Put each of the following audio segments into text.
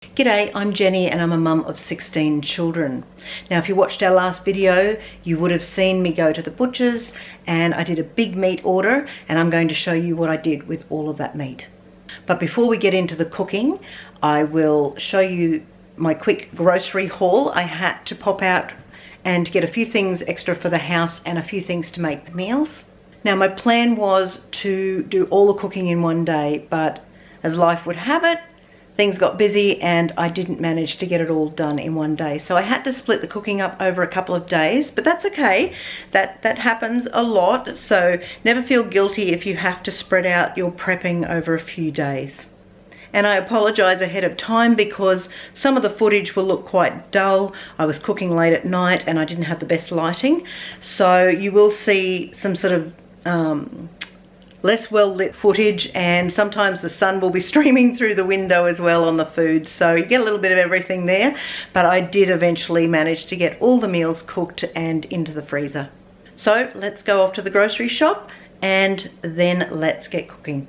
G'day, I'm Jenny and I'm a mum of 16 children. Now if you watched our last video, you would have seen me go to the butcher's and I did a big meat order, and I'm going to show you what I did with all of that meat. But before we get into the cooking, I will show you my quick grocery haul. I had to pop out and get a few things extra for the house and a few things to make the meals. Now my plan was to do all the cooking in one day, but as life would have it, things got busy and I didn't manage to get it all done in one day. So I had to split the cooking up over a couple of days, but that's okay. That happens a lot, so never feel guilty if you have to spread out your prepping over a few days. And I apologize ahead of time because some of the footage will look quite dull. I was cooking late at night and I didn't have the best lighting. So you will see some sort of less well lit footage, and sometimes the sun will be streaming through the window as well on the food, so you get a little bit of everything there. But I did eventually manage to get all the meals cooked and into the freezer. So let's go off to the grocery shop and then let's get cooking.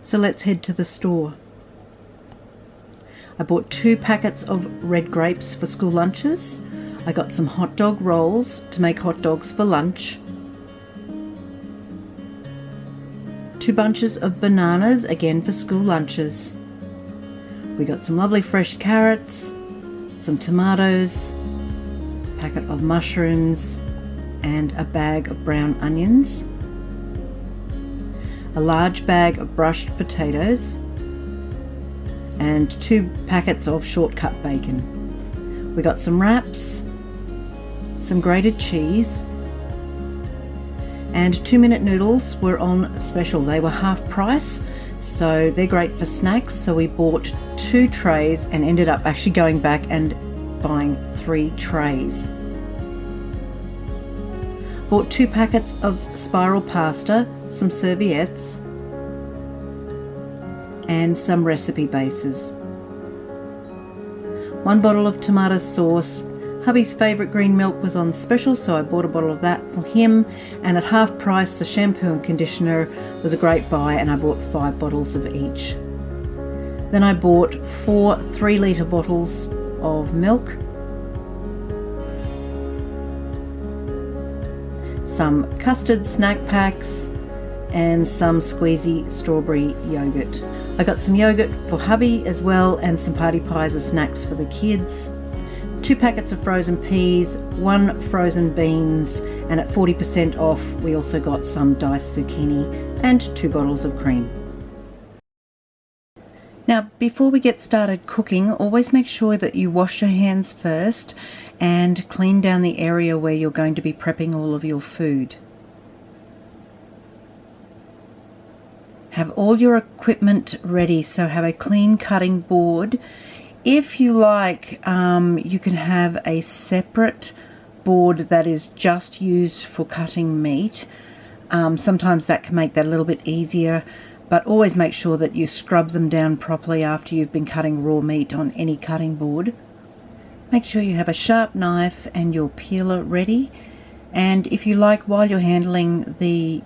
So let's head to the store. I bought 2 packets of red grapes for school lunches. I got some hot dog rolls to make hot dogs for lunch. 2 bunches of bananas, again for school lunches. We got some lovely fresh carrots, some tomatoes, a packet of mushrooms, and a bag of brown onions. A large bag of brushed potatoes, and 2 packets of shortcut bacon. We got some wraps, some grated cheese, and 2-minute noodles were on special. They were half price, so they're great for snacks. So we bought 2 trays and ended up actually going back and buying 3 trays. Bought 2 packets of spiral pasta, some serviettes, and some recipe bases. 1 bottle of tomato sauce. Hubby's favourite green milk was on special, so I bought a bottle of that for him, and at half price the shampoo and conditioner was a great buy, and I bought 5 bottles of each. Then I bought 4 3-litre bottles of milk, some custard snack packs, and some squeezy strawberry yogurt. I got some yogurt for hubby as well, and some party pies as snacks for the kids. 2 packets of frozen peas, 1 frozen beans, and at 40% off we also got some diced zucchini and 2 bottles of cream. Now before we get started cooking, always make sure that you wash your hands first and clean down the area where you're going to be prepping all of your food. Have all your equipment ready, so have a clean cutting board. If you like, you can have a separate board that is just used for cutting meat. Sometimes that can make that a little bit easier, but always make sure that you scrub them down properly after you've been cutting raw meat on any cutting board. Make sure you have a sharp knife and your peeler ready, and if you like, while you're handling the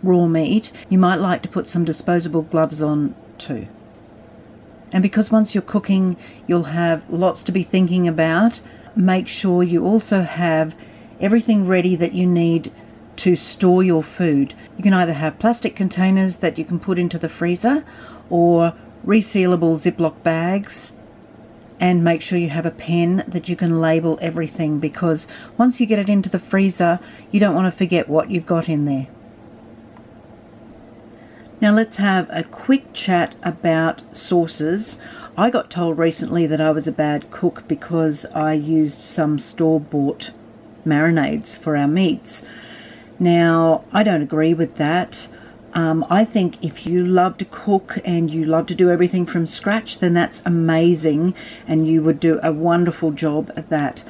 raw meat, you might like to put some disposable gloves on too. And because once you're cooking you'll have lots to be thinking about, make sure you also have everything ready that you need to store your food. You can either have plastic containers that you can put into the freezer, or resealable Ziploc bags, and make sure you have a pen that you can label everything, because once you get it into the freezer you don't want to forget what you've got in there. Now let's have a quick chat about sauces. I got told recently that I was a bad cook because I used some store-bought marinades for our meats. Now I don't agree with that. I think if you love to cook and you love to do everything from scratch, then that's amazing and you would do a wonderful job at that.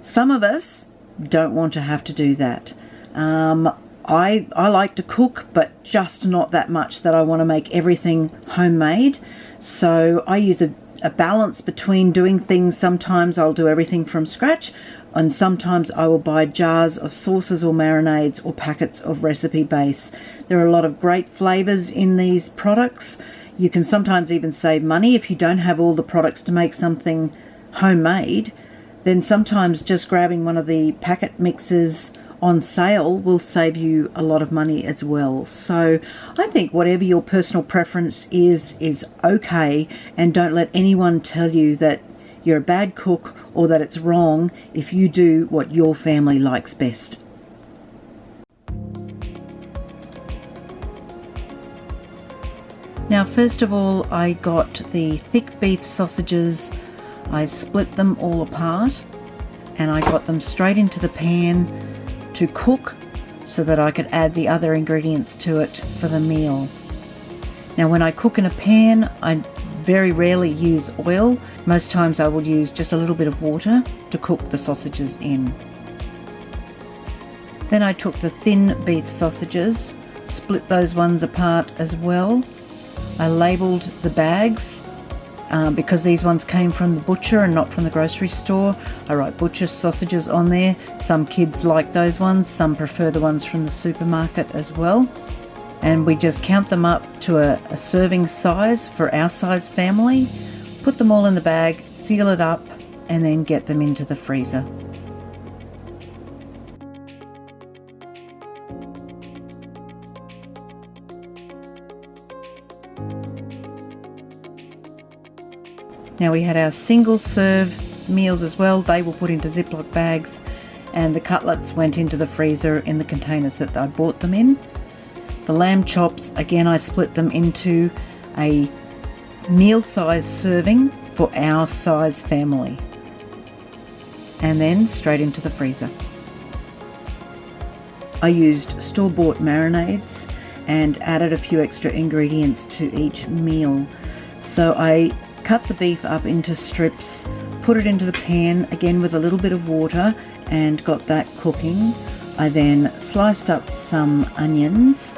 Some of us don't want to have to do that. I like to cook, but just not that much that I want to make everything homemade. So I use a balance between doing things. Sometimes I'll do everything from scratch, and sometimes I will buy jars of sauces or marinades or packets of recipe base. There are a lot of great flavors in these products. You can sometimes even save money if you don't have all the products to make something homemade. Then sometimes just grabbing one of the packet mixes on sale will save you a lot of money as well. So I think whatever your personal preference is okay, and don't let anyone tell you that you're a bad cook or that it's wrong if you do what your family likes best. Now, first of all, I got the thick beef sausages. I split them all apart and I got them straight into the pan to cook so that I could add the other ingredients to it for the meal. Now, when I cook in a pan, I very rarely use oil. Most times I will use just a little bit of water to cook the sausages in. Then I took the thin beef sausages, split those ones apart as well. I labelled the bags because these ones came from the butcher and not from the grocery store. I write butcher sausages on there. Some kids like those ones, some prefer the ones from the supermarket as well. And we just count them up to a serving size for our size family, put them all in the bag, seal it up, and then get them into the freezer. Now we had our single serve meals as well. They were put into Ziploc bags, and the cutlets went into the freezer in the containers that I bought them in. The lamb chops, again, I split them into a meal size serving for our size family, and then straight into the freezer. I used store-bought marinades and added a few extra ingredients to each meal. So I cut the beef up into strips, put it into the pan again with a little bit of water, and got that cooking. I then sliced up some onions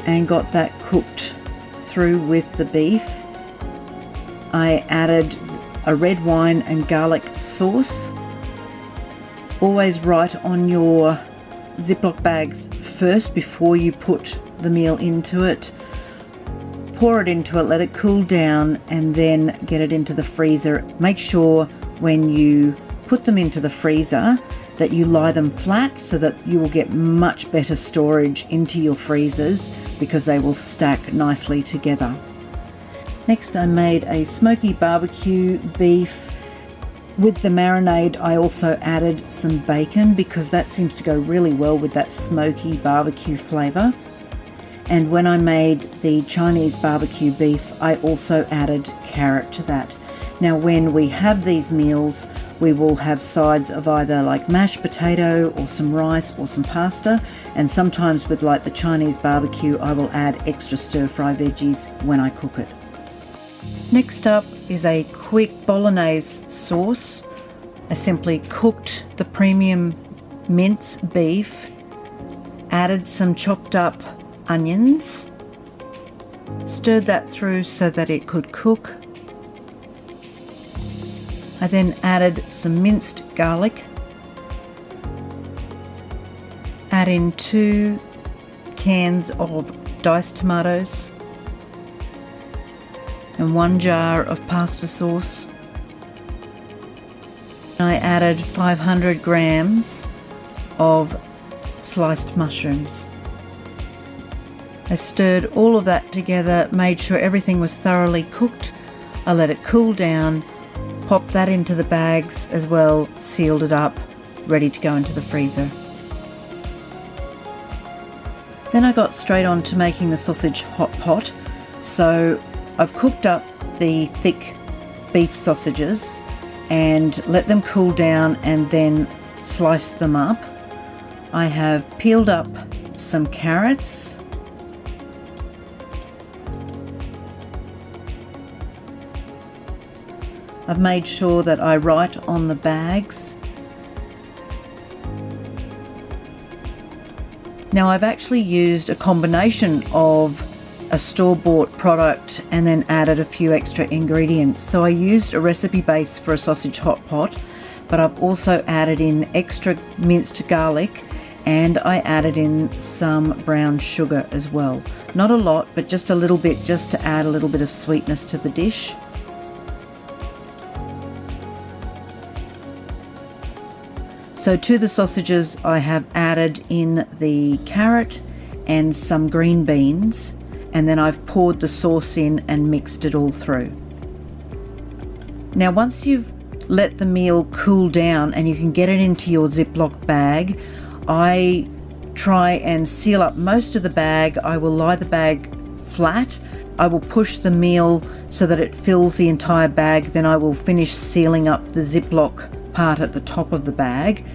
and got that cooked through with the beef. I added a red wine and garlic sauce. Always write on your Ziploc bags first before you put the meal into it. Pour it into it, let it cool down, and then get it into the freezer. Make sure when you put them into the freezer that you lie them flat so that you will get much better storage into your freezers because they will stack nicely together. Next, I made a smoky barbecue beef. With the marinade, I also added some bacon because that seems to go really well with that smoky barbecue flavour. And when I made the Chinese barbecue beef, I also added carrot to that. Now, when we have these meals, we will have sides of either like mashed potato or some rice or some pasta, and sometimes with like the Chinese barbecue I will add extra stir-fry veggies when I cook it. Next up is a quick bolognese sauce. I simply cooked the premium mince beef, added some chopped up onions, stirred that through so that it could cook. I then added some minced garlic, add in 2 cans of diced tomatoes and 1 jar of pasta sauce. I added 500 grams of sliced mushrooms. I stirred all of that together, made sure everything was thoroughly cooked. I let it cool down, popped that into the bags as well, sealed it up, ready to go into the freezer. Then I got straight on to making the sausage hot pot. So I've cooked up the thick beef sausages and let them cool down and then sliced them up. I have peeled up some carrots, I've made sure that I write on the bags Now I've actually used a combination of a store-bought product and then added a few extra ingredients. So I used a recipe base for a sausage hot pot, but I've also added in extra minced garlic, and I added in some brown sugar as well. Not a lot, but just a little bit, just to add a little bit of sweetness to the dish. So to the sausages I have added in the carrot and some green beans, and then I've poured the sauce in and mixed it all through. Now once you've let the meal cool down and you can get it into your Ziploc bag, I try and seal up most of the bag. I will lie the bag flat. I will push the meal so that it fills the entire bag. Then I will finish sealing up the Ziploc part at the top of the bag,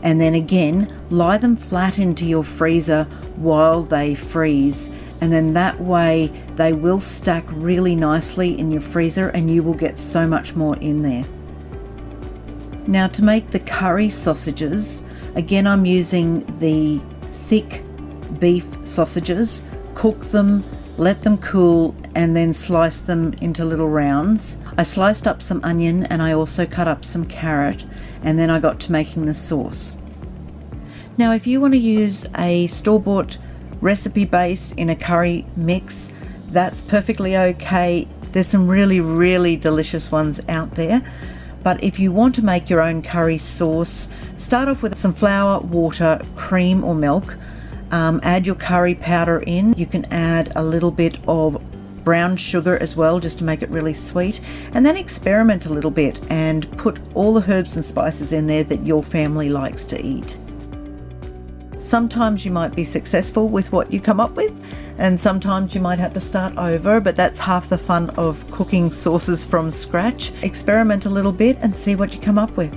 and then again lie them flat into your freezer while they freeze, and then that way they will stack really nicely in your freezer and you will get so much more in there. Now to make the curry sausages, again I'm using the thick beef sausages. Cook them, let them cool, and then slice them into little rounds. I sliced up some onion and I also cut up some carrot, and then I got to making the sauce. Now if you want to use a store-bought recipe base in a curry mix, that's perfectly okay. There's some really delicious ones out there. But if you want to make your own curry sauce, start off with some flour, water, cream or milk. Add your curry powder in. You can add a little bit of brown sugar as well, just to make it really sweet, and then experiment a little bit and put all the herbs and spices in there that your family likes to eat. Sometimes you might be successful with what you come up with, and sometimes you might have to start over, but that's half the fun of cooking sauces from scratch. Experiment a little bit and see what you come up with.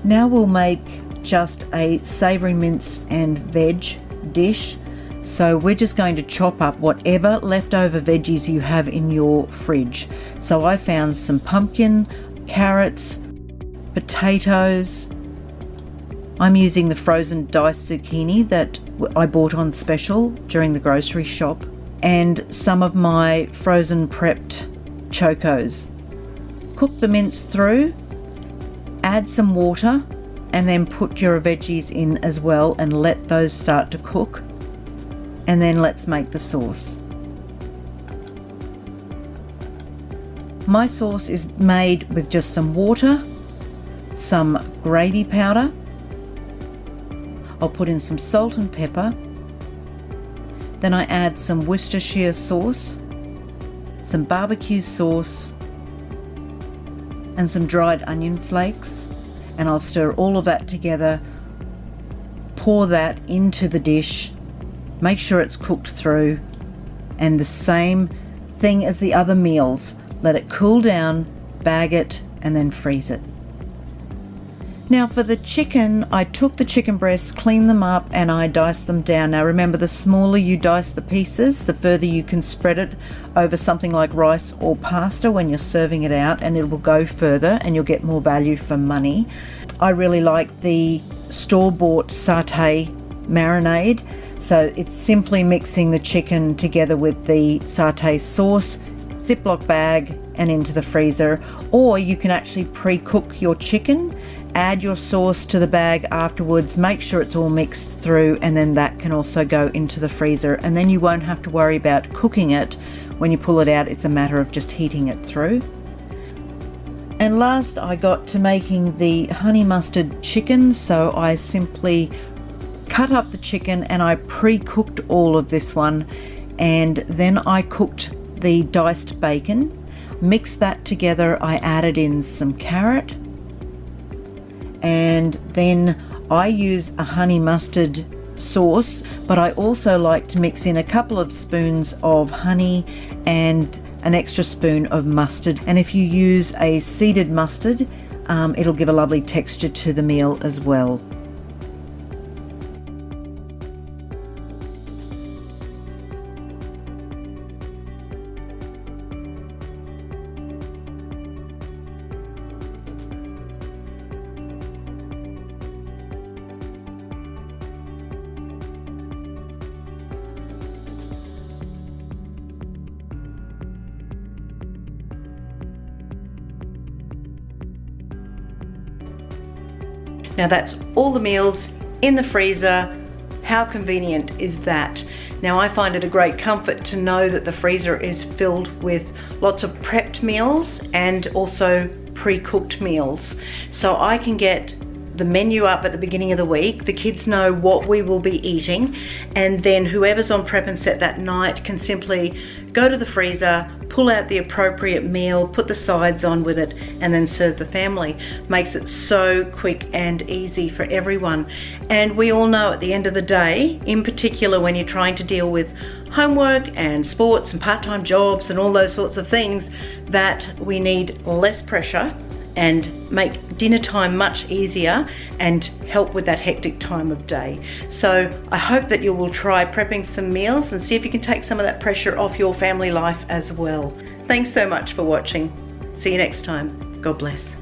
Now we'll make just a savory mince and veg dish. So we're just going to chop up whatever leftover veggies you have in your fridge. So I found some pumpkin, carrots, potatoes. I'm using the frozen diced zucchini that I bought on special during the grocery shop, and some of my frozen prepped chocos. Cook the mince through, add some water, and then put your veggies in as well and let those start to cook. And then let's make the sauce. My sauce is made with just some water, some gravy powder. I'll put in some salt and pepper. Then I add some Worcestershire sauce, some barbecue sauce, and some dried onion flakes. And I'll stir all of that together, pour that into the dish, make sure it's cooked through, and the same thing as the other meals. Let it cool down, bag it, and then freeze it. Now for the chicken, I took the chicken breasts, cleaned them up, and I diced them down. Now remember, the smaller you dice the pieces, the further you can spread it over something like rice or pasta when you're serving it out, and it will go further and you'll get more value for money. I really like the store-bought satay marinade. So it's simply mixing the chicken together with the satay sauce, Ziploc bag, and into the freezer. Or you can actually pre-cook your chicken, add your sauce to the bag afterwards, make sure it's all mixed through, and then that can also go into the freezer. And then you won't have to worry about cooking it. When you pull it out, it's a matter of just heating it through. And last, I got to making the honey mustard chicken. So I simply cut up the chicken and I pre-cooked all of this one, and then I cooked the diced bacon, mixed that together. I added in some carrot, and then I use a honey mustard sauce, but I also like to mix in a couple of spoons of honey and an extra spoon of mustard. And if you use a seeded mustard, it'll give a lovely texture to the meal as well. Now that's all the meals in the freezer. How convenient is that? Now I find it a great comfort to know that the freezer is filled with lots of prepped meals and also pre-cooked meals. So I can get the menu up at the beginning of the week, the kids know what we will be eating, and then whoever's on prep and set that night can simply go to the freezer, pull out the appropriate meal, put the sides on with it, and then serve the family. Makes it so quick and easy for everyone. And we all know at the end of the day, in particular when you're trying to deal with homework and sports and part-time jobs and all those sorts of things, that we need less pressure and make dinner time much easier and help with that hectic time of day. So I hope that you will try prepping some meals and see if you can take some of that pressure off your family life as well. Thanks so much for watching. See you next time. God bless.